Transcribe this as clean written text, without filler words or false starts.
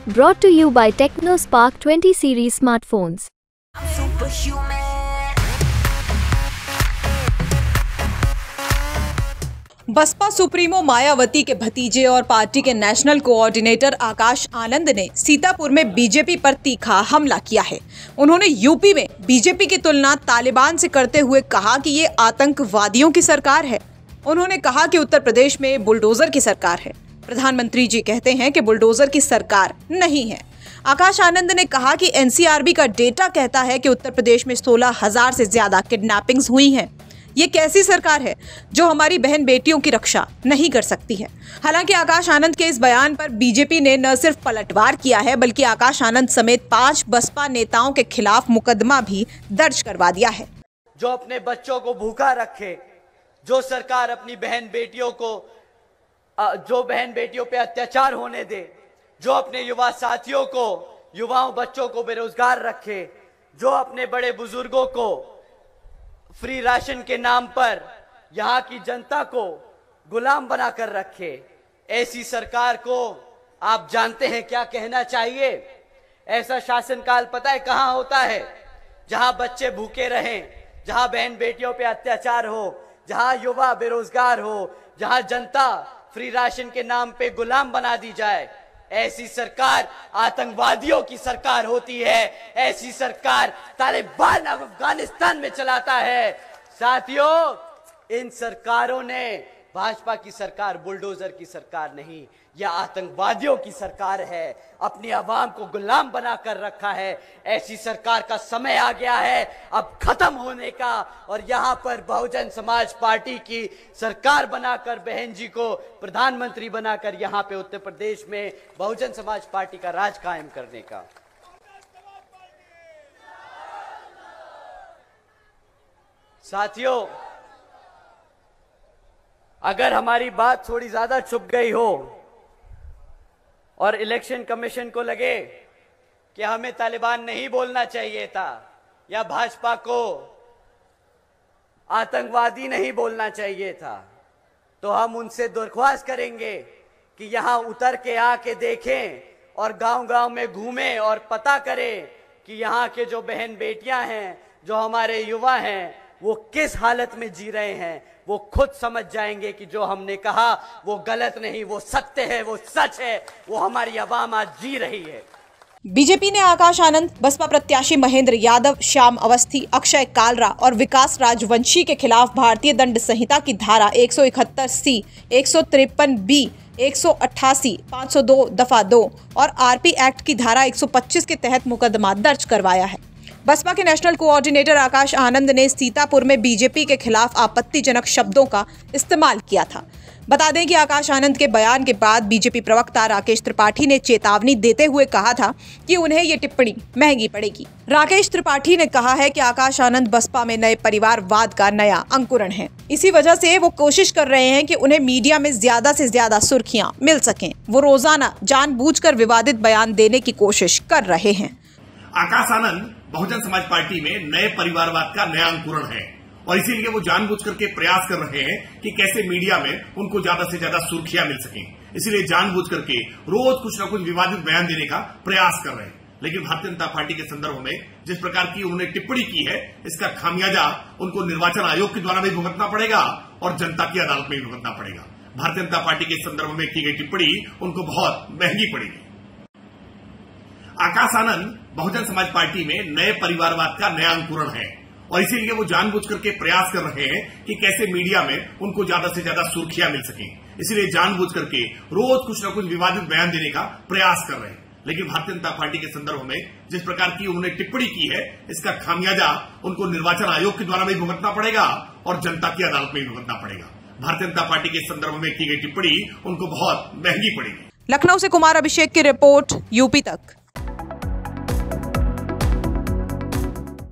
Brought to you by TechnoSpark 20 series smartphones. BSP supremo Mayawati के भतीजे और पार्टी के नेशनल कोऑर्डिनेटर आकाश आनंद ने सीतापुर में बीजेपी पर तीखा हमला किया है। उन्होंने यूपी में बीजेपी की तुलना तालिबान से करते हुए कहा कि ये आतंकवादियों की सरकार है। उन्होंने कहा कि उत्तर प्रदेश में बुलडोजर की सरकार है। प्रधानमंत्री जी कहते हैं कि बुलडोजर की सरकार नहीं है। आकाश आनंद ने कहा कि एनसीआरबी का डेटा कहता है कि उत्तर प्रदेश में 16,000 से ज्यादा किडनैपिंग्स हुई हैं। ये कैसी सरकार है जो हमारी बहन बेटियों की रक्षा नहीं कर सकती है। हालांकि आकाश आनंद के इस बयान पर बीजेपी ने न सिर्फ पलटवार किया है बल्कि आकाश आनंद समेत 5 बसपा नेताओं के खिलाफ मुकदमा भी दर्ज करवा दिया है। जो अपने बच्चों को भूखा रखे, जो सरकार अपनी बहन बेटियों को जो बहन बेटियों पे अत्याचार होने दे, जो अपने युवा साथियों को, युवाओं बच्चों को बेरोजगार रखे, जो अपने बड़े बुजुर्गों को फ्री राशन के नाम पर यहाँ की जनता को गुलाम बनाकर रखे, ऐसी सरकार को आप जानते हैं क्या कहना चाहिए? ऐसा शासनकाल पता है कहां होता है? जहां बच्चे भूखे रहें, जहां बहन बेटियों पे अत्याचार हो, जहां युवा बेरोजगार हो, जहां जनता फ्री राशन के नाम पे गुलाम बना दी जाए। ऐसी सरकार आतंकवादियों की सरकार होती है। ऐसी सरकार तालिबान अफगानिस्तान में चलाता है। साथियों, इन सरकारों ने, भाजपा की सरकार बुलडोजर की सरकार नहीं, यह आतंकवादियों की सरकार है। अपनी आवाम को गुलाम बनाकर रखा है। ऐसी सरकार का समय आ गया है अब खत्म होने का। और यहां पर बहुजन समाज पार्टी की सरकार बनाकर, बहन जी को प्रधानमंत्री बनाकर यहां पे उत्तर प्रदेश में बहुजन समाज पार्टी का राज कायम करने का। साथियों, अगर हमारी बात थोड़ी ज्यादा छुप गई हो और इलेक्शन कमीशन को लगे कि हमें तालिबान नहीं बोलना चाहिए था या भाजपा को आतंकवादी नहीं बोलना चाहिए था, तो हम उनसे दरख्वास्त करेंगे कि यहां उतर के आके देखें और गांव-गांव में घूमें और पता करें कि यहां के जो बहन बेटियां हैं, जो हमारे युवा हैं, वो किस हालत में जी रहे हैं। वो खुद समझ जाएंगे कि जो हमने कहा वो गलत नहीं, वो सत्य है, वो सच है, वो हमारी आवाम आज जी रही है। बीजेपी ने आकाश आनंद, बसपा प्रत्याशी महेंद्र यादव, श्याम अवस्थी, अक्षय कालरा और विकास राजवंशी के खिलाफ भारतीय दंड संहिता की धारा 171C, 153B, 188, 502 दफा 2 और आरपी एक्ट की धारा 125 के तहत मुकदमा दर्ज करवाया है। बसपा के नेशनल कोऑर्डिनेटर आकाश आनंद ने सीतापुर में बीजेपी के खिलाफ आपत्तिजनक शब्दों का इस्तेमाल किया था। बता दें कि आकाश आनंद के बयान के बाद बीजेपी प्रवक्ता राकेश त्रिपाठी ने चेतावनी देते हुए कहा था कि उन्हें ये टिप्पणी महंगी पड़ेगी। राकेश त्रिपाठी ने कहा है कि आकाश आनंद बसपा में नए परिवारवाद का नया अंकुरण है। इसी वजह से वो कोशिश कर रहे हैं कि उन्हें मीडिया में ज्यादा से ज्यादा सुर्खियां मिल सकें। वो रोजाना जानबूझकर विवादित बयान देने की कोशिश कर रहे हैं। आकाश आनंद बहुजन समाज पार्टी में नए परिवारवाद का नया अंकुरण है और इसीलिए वो जानबूझ करके प्रयास कर रहे हैं कि कैसे मीडिया में उनको ज्यादा से ज्यादा सुर्खियां मिल सकें। इसीलिए जानबूझ करके रोज कुछ न कुछ विवादित बयान देने का प्रयास कर रहे हैं। लेकिन भारतीय जनता पार्टी के संदर्भ में जिस प्रकार की उन्होंने टिप्पणी की है, इसका खामियाजा उनको निर्वाचन आयोग के द्वारा भी भुगतना पड़ेगा और जनता की अदालत में भी भुगतना पड़ेगा। भारतीय जनता पार्टी के संदर्भ में की गई टिप्पणी उनको बहुत महंगी पड़ेगी। आकाश आनंद बहुजन समाज पार्टी में नए परिवारवाद का नया अंकुरण है और इसीलिए वो जानबूझ करके प्रयास कर रहे हैं कि कैसे मीडिया में उनको ज्यादा से ज्यादा सुर्खियां मिल सकें। इसीलिए जानबूझ करके रोज कुछ न कुछ विवादित बयान देने का प्रयास कर रहे हैं। लेकिन भारतीय जनता पार्टी के संदर्भ में जिस प्रकार की उन्होंने टिप्पणी की है, इसका खामियाजा उनको निर्वाचन आयोग के द्वारा भी भुगतना पड़ेगा और जनता की अदालत में भी भुगतना पड़ेगा। भारतीय जनता पार्टी के संदर्भ में की गई टिप्पणी उनको बहुत महंगी पड़ेगी। लखनऊ से कुमार अभिषेक की रिपोर्ट, यूपी तक।